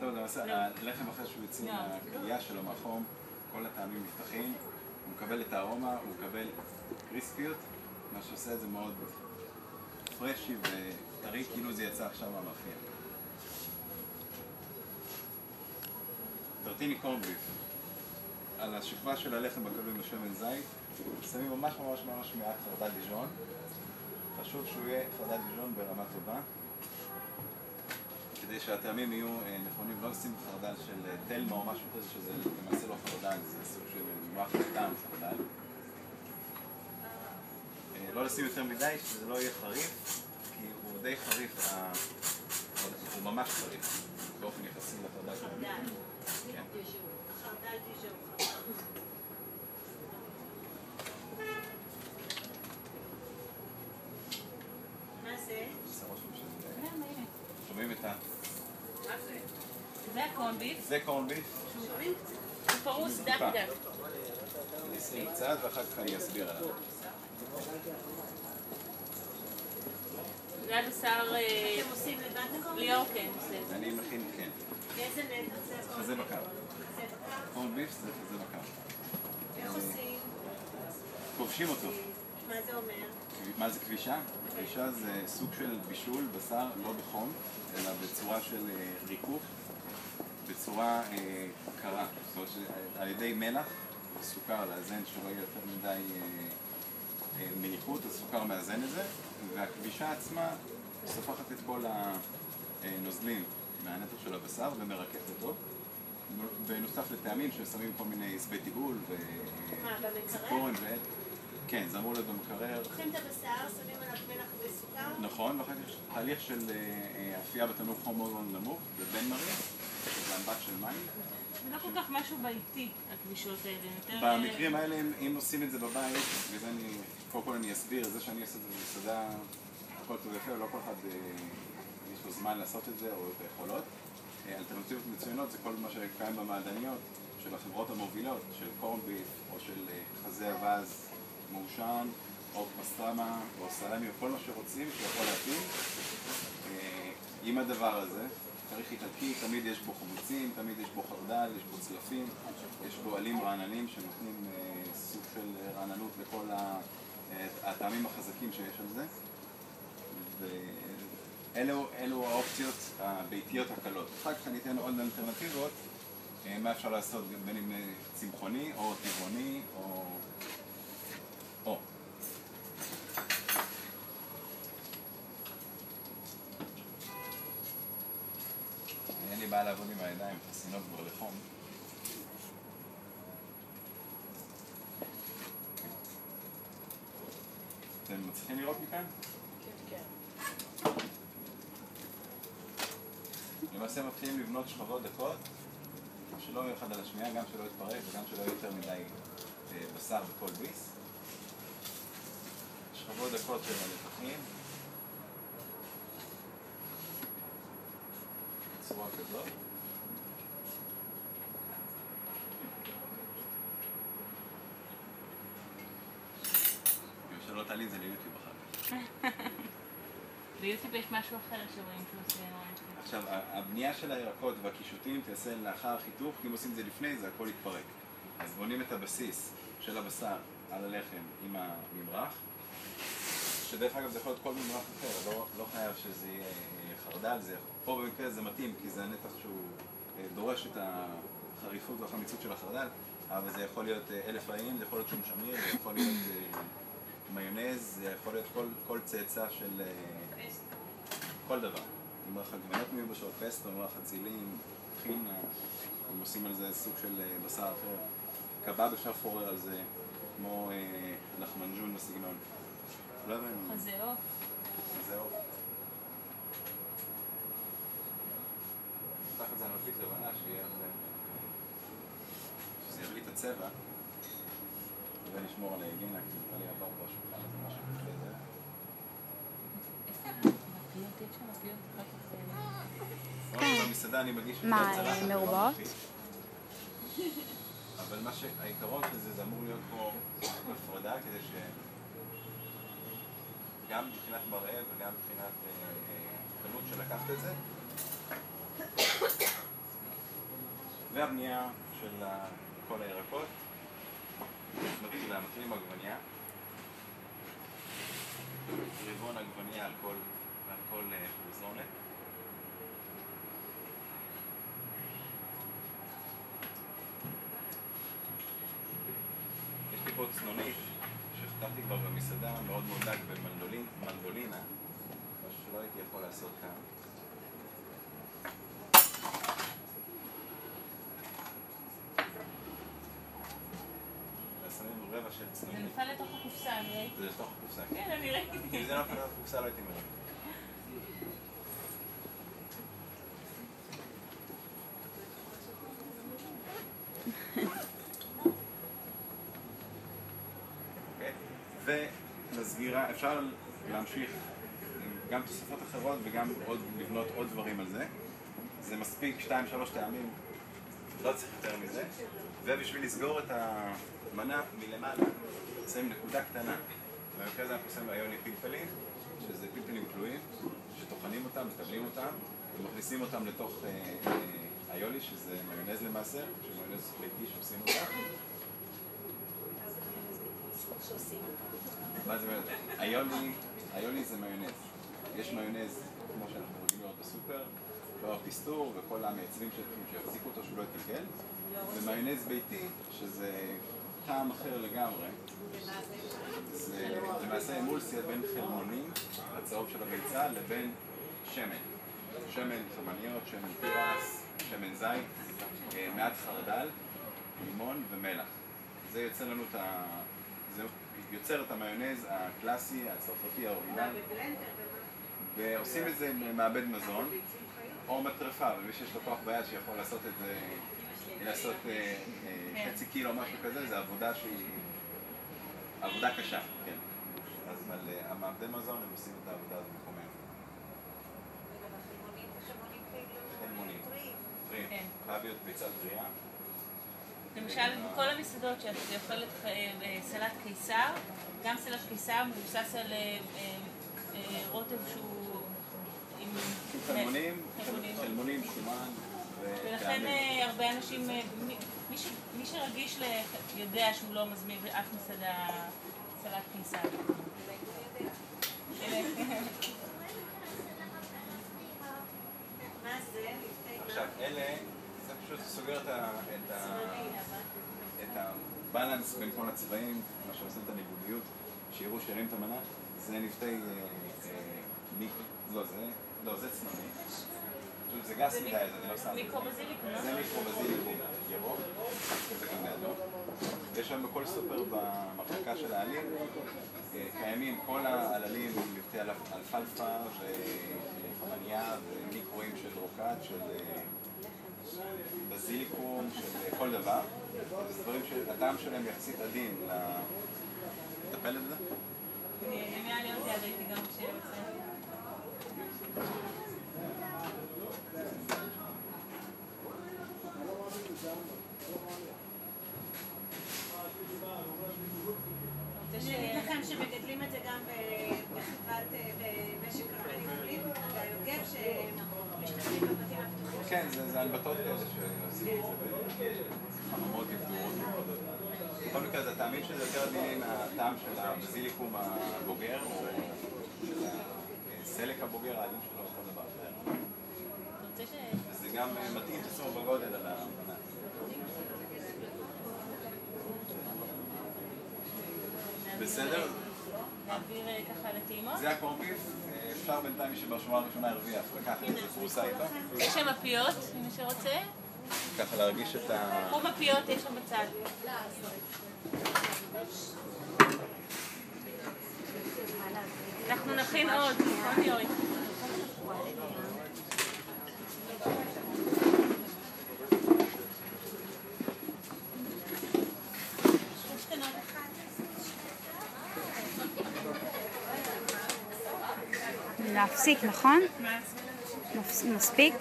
טוב, הלחם אחרי שהוא יוצא מהקריאה שלו מהחום, כל הטעמים נפתחים, הוא מקבל את הארומה, הוא מקבל קריספיות, מה שעושה את זה מאוד פרשי וטרי, כאילו זה יצא עכשיו מהמאפיין. טרטיני קורן ביף. על השכבה של הלחם בקלוי בשמן זית, שמים ממש מעט חרדל דיז'ון. חשוב שהוא יהיה חרדל דיז'ון ברמה טובה, כדי שהטעמים יהיו נכונים. לא לשים חרדל של תלמה או משהו כזה, שזה למעשה לא חרדל, זה סוג של מוח טעם חרדל. לא לשים יותר מדי, שזה לא יהיה חריף, כי הוא די חריף, הוא ממש חריף, באופן יחסי לחרדל. חרדל. כן. חרדל דיז'ון. מה זה? שומעים את ה... מה זה? זה הקורן ביף. זה קורן ביף. שומעים קצת? הוא פרוס דק. אני אשים קצת ואחר כך אני אסביר עליו. זה הבשר... אתם עושים לבד לקורן? ליאור כן עושה את זה. אני מכין, כן. באיזה נטע זה הקורן? חזה בקר. חזה בקר? קורן ביף זה חזה בקר. איך עושים? כובשים אותו. מה זה אומר? מה זה כבישה? כבישה זה סוג של בישול בשר, לא בחום, אלא בצורה של ריכוך, בצורה קרה. זאת אומרת שעל ידי מלח וסוכר לאזן שלא יהיה יותר מדי מליחות, הסוכר מאזן את זה, והכבישה עצמה סופחת את כל הנוזלים מהנתח של הבשר ומרקת אותו. בנוסף לטעמים ששמים כל מיני סבי טיגול וציפורן ו... כן, זה אמור להיות במקרר. לוקחים את הבשר, שמים עליו מלח וסוכר? נכון, ואחר כך תהליך של אפייה בתנור חום מאוד מאוד נמוך, בבן מריה, שזה אמבט של מים. זה לא כל כך משהו ביתי, הכבישות האלה. במקרים האלה, אם עושים את זה בבית, וזה אני, קודם כל אני אסביר, זה שאני אעשה את זה במסעדה, הכל טוב יפה, לא כל אחד יש לו זמן לעשות את זה, או את היכולות. אלטרנטיבות מצוינות זה כל מה שקיים במעדניות של החברות המובילות, של קורן ביף, או של חזה אבז מעושן, או פסטרמה, או סלמי, או כל מה שרוצים שיכול להתאים. עם הדבר הזה, צריך איטלקי, תמיד יש בו חמוצים, תמיד יש בו חרדל, יש בו צלפים, יש בו עלים רעננים שנותנים סוג של רעננות לכל הטעמים החזקים שיש על זה. אלו האופציות הביתיות הקלות. אחר כך אני אתן עוד אלטרנטיבות, מה אפשר לעשות בין אם צמחוני או טבעוני או... אין לי בעיה לעבוד עם הידיים, חסינות כבר לחום. אתם מצליחים לראות מכאן? כן. למעשה מתחילים לבנות שכבות דקות, שלא יהיה אחד על השנייה, גם שלא יתפרק וגם שלא יהיה יותר מדי בשר בכל ביס. שכבות דקות של הלפחים. בצורה כזאת. אם שלא תעלי זה ליוטיוב אחר כך. ביוטיוב יש משהו אחר שרואים פלוס עכשיו, הבנייה של הירקות והקישוטים תעשה לאחר החיתוך, אם עושים את זה לפני זה הכל יתפרק. אז בונים את הבסיס של הבשר על הלחם עם הממרח, שדרך אגב זה יכול להיות כל ממרח אחר, לא חייב שזה יהיה חרדל, פה במקרה זה מתאים כי זה הנתח שהוא דורש את החריפות והחמיצות של החרדל, אבל זה יכול להיות אלף רעים, זה יכול להיות שום שמיר, זה יכול להיות מיונז, זה יכול להיות כל צאצא של כל דבר. ממרח עגבניות מיובשות, פסטו, ממרח אצילים, טחינה, הם עושים על זה סוג של בשר אחר. קבב אפשר לפורר על זה, כמו לחמנג'ון בסגנון. לא הבאנו. חזה עוף. חזה עוף. נפתח את זה על מפית לבנה, שזה יביא לי את הצבע. ונשמור על ההיגיינה, כי נראה לי עבר בשולחן, זה משהו כזה. במסעדה אני מגיש מה, מרובות? אבל העיקרון של זה אמור להיות פה הפרדה כדי גם מבחינת מראה וגם מבחינת קלות שלקחת את זה זה הבנייה של כל הירקות. מתחילים עגבניה. רבעון עגבניה על כל פרוזונת. יש לי פה צנונית שחתמתי כבר במסעדה, מאוד מאוד דק במנדולינה, משהו שלא הייתי יכול לעשות כאן. שמים רבע של צנונית. זה נפל לתוך הקופסה, אני ראיתי. זה לתוך הקופסה. כן, אני ראיתי. אם זה נפל לתוך הקופסה לא הייתי מראה. ולסגירה, אפשר להמשיך עם גם תוספות אחרות וגם לבנות עוד דברים על זה. זה מספיק 2-3 טעמים, לא צריך יותר מזה. ובשביל לסגור את המנה מלמעלה, נשים נקודה קטנה. במקרה הזה אנחנו עושים איוני פלפלים, שזה פלפלים כלואים, שטוחנים אותם, מטבלים אותם, ומכניסים אותם לתוך איולי, שזה מיונז למעשה, שמיונז ביתי שעושים אותה. מה זה מיונז? איולי זה מיונז. יש מיונז, כמו שאנחנו רגילים לראות בסופר, לא הפיסטור וכל המייצבים שיחזיקו אותו שהוא לא יתקלקל. ומיונז ביתי, שזה טעם אחר לגמרי. זה למעשה אמולסיה בין חלמונים, הצהוב של הביצה, לבין שמן. שמן חמניות, שמן תירס, שמן זית, מעט חרדל, לימון ומלח. זה יוצר לנו זה יוצר את המיונז הקלאסי, הצרפתי, האוריגינל. ועושים את זה עם מעבד מזון או מטרפה, ומי שיש לו כוח ביד שיכול לעשות את זה, לעשות חצי קילו או משהו כזה, זה עבודה שהיא עבודה קשה, כן. אז על המעבדי מזון הם עושים את העבודה הזאת מחומם. חלמונים. טריים. חייב להיות ביצה טריה. למשל, בכל המסעדות שאת אוכלת סלט קיסר, גם סלט קיסר מבוסס על רוטב שהוא עם חלמונים, שומן ולכן הרבה אנשים, מי שרגיש יודע שהוא לא מזמין באף מסעדה סלט קיסר. מה זה? עכשיו, אלה, זה פשוט סוגר את הבלנס בין כל הצבעים, מה שעושים את הניגודיות, שיראו שירים את המנה. זה נבטי זה צנוני. זה גס מדי, זה לא שם. מיקרו-בזיליקום, לא? זה מיקרו-בזיליקום ירוק, זה גם לידו. יש שם בכל סופר במחלקה של העלים, קיימים כל העללים עם מבטי אלפלפה וחמניה ומיקרואים של רוקט, של בזיליקום, של כל דבר. זה דברים שהטעם שלהם יחסית עדין לטפל את זה. אני מעלה אותי, אז הייתי גם כשיוצא. אני אגיד לכם שמגדלים את זה גם במשק הרבנים והיוגב שמשתתפים בבתים הפתוחים. כן, זה הלבטות כאלה שעושים את זה בחממות גדורות מיוחדות. בכל מקרה, זה הטעמים שזה יותר עדינים מהטעם של הבזיליקום הבוגר או של הסלק הבוגר, העלים שלו, כל דבר אחר. וזה גם מתאים תסור בגודל על המנה. בסדר? להעביר ככה לטעימות? זה הקורנביף, אפשר בינתיים שבשורה הראשונה הרוויח, לקחת את זה פרוסה איתו. יש שם מפיות, מי שרוצה. ככה להרגיש את ה... קחו מפיות, יש שם בצד. אנחנו נכין עוד, נכון יואי? להפסיק, נכון? מספיק?